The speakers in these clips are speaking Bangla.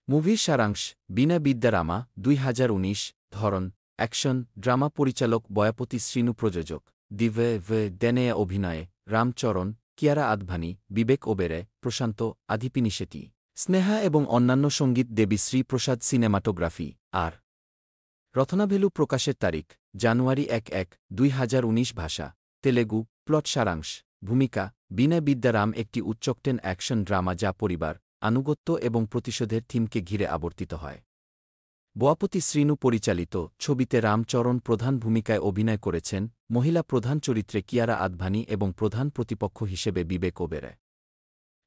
মুভির সারাংশ বিনা বিদ্যারামা ২০১৯ ধরন অ্যাকশন ড্রামা পরিচালক বয়াপতি শ্রীনু প্রযোজক দিভে ভে দেনেয়া অভিনয়ে রামচরণ কিয়ারা আদভানি বিবেক ওবেরে প্রশান্ত আধিপিনিশেটি স্নেহা এবং অন্যান্য সঙ্গীত দেবীশ্রী প্রসাদ সিনেমাটোগ্রাফি আর রত্নাভেলু প্রকাশের তারিখ জানুয়ারি ১-১-২০১৯ ভাষা তেলেগু প্লট সারাংশ ভূমিকা বিনা বিদ্যারাম একটি উচ্চকটেন অ্যাকশন ড্রামা যা পরিবার আনুগত্য এবং প্রতিশোধের থিমকে ঘিরে আবর্তিত হয়। বয়াপতি শ্রীনু পরিচালিত ছবিতে রামচরণ প্রধান ভূমিকায় অভিনয় করেছেন, মহিলা প্রধান চরিত্রে কিয়ারা আদভানি এবং প্রধান প্রতিপক্ষ হিসেবে বিবেক ওবেরয়।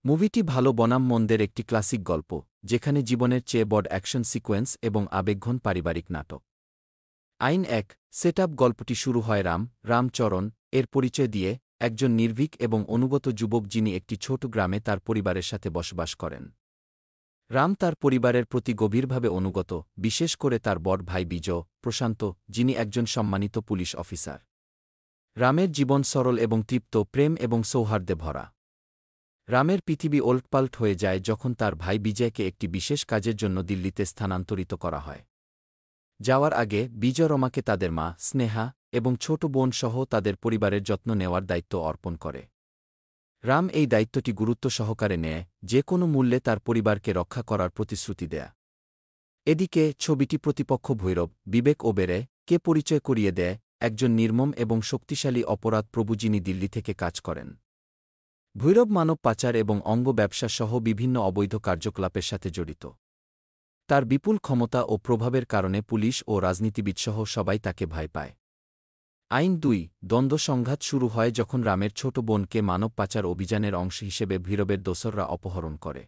মুভিটি ভালো বনাম মন্দের একটি ক্লাসিক গল্প, যেখানে জীবনের চেয়ে বড় অ্যাকশন সিকোয়েন্স এবং আবেগঘন পারিবারিক নাটক। আইন ১ সেটআপ গল্পটি শুরু হয় রামচরণ এর পরিচয় দিয়ে, একজন নির্ভীক এবং অনুগত যুবক যিনি একটি ছোট গ্রামে তার পরিবারের সাথে বসবাস করেন। রাম তার পরিবারের প্রতি গভীরভাবে অনুগত, বিশেষ করে তার বড় ভাই প্রশান্ত, যিনি একজন সম্মানিত পুলিশ অফিসার। রামের জীবন সরল এবং তৃপ্ত, প্রেম এবং সৌহার্দ্যে ভরা। রামের পৃথিবী ওলটপালট হয়ে যায় যখন তার ভাই বিজয়কে একটি বিশেষ কাজের জন্য দিল্লিতে স্থানান্তরিত করা হয়। যাওয়ার আগে রমাকে তাদের মা স্নেহা এবং ছোট বোন সহ তাদের পরিবারের যত্ন নেওয়ার দায়িত্ব অর্পণ করে। রাম এই দায়িত্বটি গুরুত্ব সহকারে নেয়, যে কোনো মূল্যে তার পরিবারকে রক্ষা করার প্রতিশ্রুতি দেয়া। এদিকে ছবিটি প্রতিপক্ষ ভৈরব বিবেক ওবেরয় কে পরিচয় করিয়ে দেয়, একজন নির্মম এবং শক্তিশালী অপরাধ প্রভু যিনি দিল্লি থেকে কাজ করেন। ভৈরব মানব পাচার এবং অঙ্গ ব্যবসা সহ বিভিন্ন অবৈধ কার্যকলাপের সাথে জড়িত। তার বিপুল ক্ষমতা ও প্রভাবের কারণে পুলিশ ও রাজনীতিবিদসহ সবাই তাকে ভয় পায়। আইন ২ দ্বন্দ্ব সংঘাত শুরু হয় যখন রামের ছোট বোনকে মানব পাচার অভিযানের অংশ হিসেবে ভৈরবের দোসররা অপহরণ করে।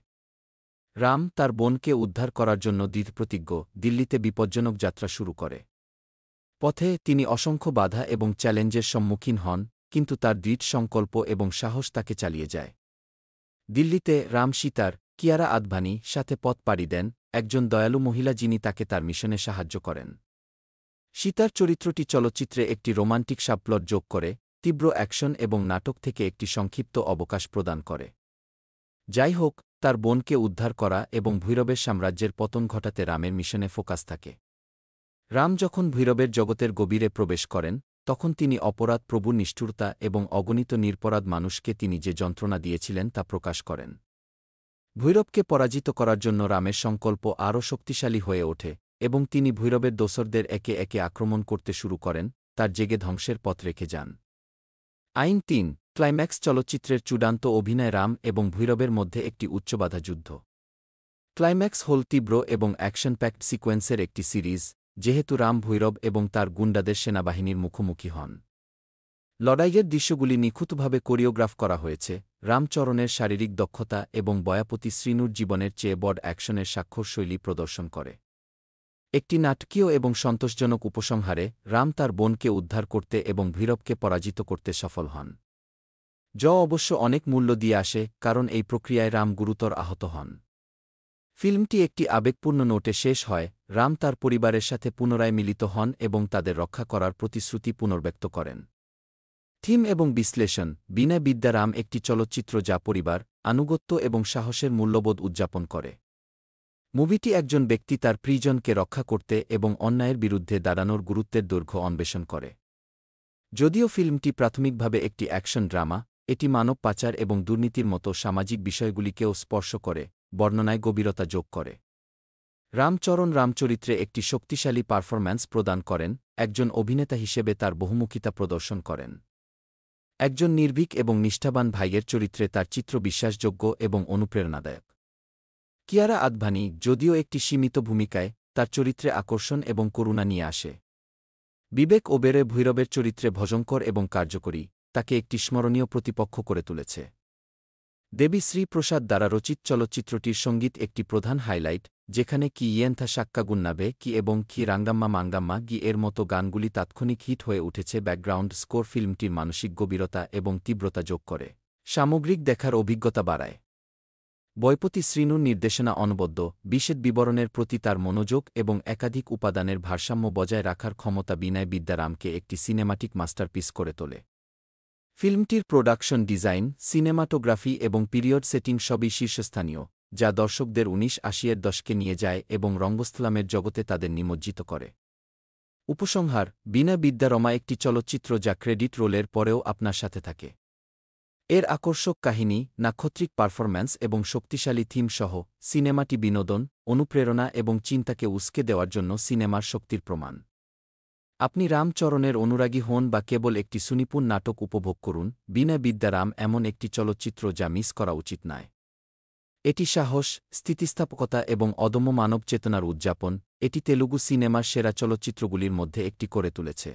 রাম তার বোনকে উদ্ধার করার জন্য দৃঢ়প্রতিজ্ঞ দিল্লিতে বিপজ্জনক যাত্রা শুরু করে। পথে তিনি অসংখ্য বাধা এবং চ্যালেঞ্জের সম্মুখীন হন, কিন্তু তার দৃঢ় সংকল্প এবং সাহস তাকে চালিয়ে যায়। দিল্লিতে রাম সীতার কিয়ারা আদভানি সাথে পথ পাড়ি দেন, একজন দয়ালু মহিলা যিনি তাকে তার মিশনে সাহায্য করেন। সীতার চরিত্রটি চলচ্চিত্রে একটি রোমান্টিক সাবপ্লট যোগ করে, তীব্র অ্যাকশন এবং নাটক থেকে একটি সংক্ষিপ্ত অবকাশ প্রদান করে। যাই হোক, তার বোনকে উদ্ধার করা এবং ভৈরবের সাম্রাজ্যের পতন ঘটাতে রামের মিশনে ফোকাস থাকে। রাম যখন ভৈরবের জগতের গভীরে প্রবেশ করেন, তখন তিনি অপরাধ প্রভুর নিষ্ঠুরতা এবং অগণিত নিরপরাধ মানুষকে তিনি যে যন্ত্রণা দিয়েছিলেন তা প্রকাশ করেন। ভৈরবকে পরাজিত করার জন্য রামের সংকল্প আরও শক্তিশালী হয়ে ওঠে এবং তিনি ভৈরবের দোসরদের একে একে আক্রমণ করতে শুরু করেন, তার জেগে ধ্বংসের পথ রেখে যান। আইন ৩ ক্লাইম্যাক্স চলচ্চিত্রের চূড়ান্ত অভিনয় রাম এবং ভৈরবের মধ্যে একটি উচ্চবাধা যুদ্ধ। ক্লাইম্যাক্স হল তীব্র এবং অ্যাকশন প্যাকড সিকোয়েন্সের একটি সিরিজ, যেহেতু রাম ভৈরব এবং তার গুন্ডাদের সেনাবাহিনীর মুখোমুখি হন। লড়াইয়ের দৃশ্যগুলি নিখুঁতভাবে কোরিওগ্রাফ করা হয়েছে। রামচরণের শারীরিক দক্ষতা এবং বয়াপতি শ্রীনুর জীবনের চেয়ে বড় অ্যাকশনের স্বাক্ষরশৈলী প্রদর্শন করে। একটি নাটকীয় এবং সন্তোষজনক উপসংহারে রাম তার বোনকে উদ্ধার করতে এবং ভৈরবকে পরাজিত করতে সফল হন। অবশ্য অনেক মূল্য দিয়ে আসে, কারণ এই প্রক্রিয়ায় রাম গুরুতর আহত হন। ফিল্মটি একটি আবেগপূর্ণ নোটে শেষ হয়। রাম তার পরিবারের সাথে পুনরায় মিলিত হন এবং তাদের রক্ষা করার প্রতিশ্রুতি পুনর্ব্যক্ত করেন। থিম এবং বিশ্লেষণ বিনা বিদ্যারাম একটি চলচ্চিত্র যা পরিবার, আনুগত্য এবং সাহসের মূল্যবোধ উদযাপন করে। মুভিটি একজন ব্যক্তি তার প্রিয়জনকে রক্ষা করতে এবং অন্যায়ের বিরুদ্ধে দাঁড়ানোর গুরুত্বের দৈর্ঘ্য অন্বেষণ করে। যদিও ফিল্মটি প্রাথমিকভাবে একটি অ্যাকশন ড্রামা, এটি মানব পাচার এবং দুর্নীতির মতো সামাজিক বিষয়গুলিকেও স্পর্শ করে, বর্ণনায় গভীরতা যোগ করে। রামচরণ রামচরিত্রে একটি শক্তিশালী পারফরম্যান্স প্রদান করেন, একজন অভিনেতা হিসেবে তার বহুমুখিতা প্রদর্শন করেন। একজন নির্ভীক এবং নিষ্ঠাবান ভাইয়ের চরিত্রে তার চিত্র বিশ্বাসযোগ্য এবং অনুপ্রেরণাদায়ক। কিয়ারা আদভানি, যদিও একটি সীমিত ভূমিকায়, তার চরিত্রে আকর্ষণ এবং করুণা নিয়ে আসে। বিবেক ওবেরয় ভৈরবের চরিত্রে ভয়ঙ্কর এবং কার্যকরী, তাকে একটি স্মরণীয় প্রতিপক্ষ করে তুলেছে। দেবীশ্রী প্রসাদ দ্বারা রচিত চলচ্চিত্রটির সঙ্গীত একটি প্রধান হাইলাইট, যেখানে কি ইয়েন্থা সাক্কাগুন্নাবে কি এবং কি রাঙ্গাম্মা মাঙ্গাম্মা গি এর মতো গানগুলি তাৎক্ষণিক হিট হয়ে উঠেছে। ব্যাকগ্রাউন্ড স্কোর ফিল্মটির মানসিক গভীরতা এবং তীব্রতা যোগ করে, সামগ্রিক দেখার অভিজ্ঞতা বাড়ায়। বয়পতি শ্রীনুর নির্দেশনা অনবদ্য, বিশেষ বিবরণের প্রতি তার মনোযোগ এবং একাধিক উপাদানের ভারসাম্য বজায় রাখার ক্ষমতা বিনয় বিদ্যারামকে একটি সিনেমাটিক মাস্টারপিস করে তোলে। ফিল্মটির প্রোডাকশন ডিজাইন, সিনেমাটোগ্রাফি এবং পিরিয়ড সেটিং সবই শীর্ষস্থানীয়, যা দর্শকদের ১৯৮০-এর দশকে নিয়ে যায় এবং রঙ্গস্থলামের জগতে তাদের নিমজ্জিত করে। উপসংহার: বীণা বিদ্যারমা একটি চলচ্চিত্র যা ক্রেডিট রোলের পরেও আপনার সাথে থাকে। এর আকর্ষক কাহিনী, নাক্ষত্রিক পারফরম্যান্স এবং শক্তিশালী থিম সহ সিনেমাটি বিনোদন, অনুপ্রেরণা এবং চিন্তাকে উস্কে দেওয়ার জন্য সিনেমার শক্তির প্রমাণ। আপনি রামচরণের অনুরাগী হন বা কেবল একটি সুনিপুণ নাটক উপভোগ করুন, বীণা বিদ্যারাম এমন একটি চলচ্চিত্র যা মিস করা উচিত নয়। এটি সাহস, স্থিতিস্থাপকতা এবং অদম্য মানব চেতনার উদযাপন, এটি তেলুগু সিনেমার সেরা চলচ্চিত্রগুলির মধ্যে একটি করে তুলেছে।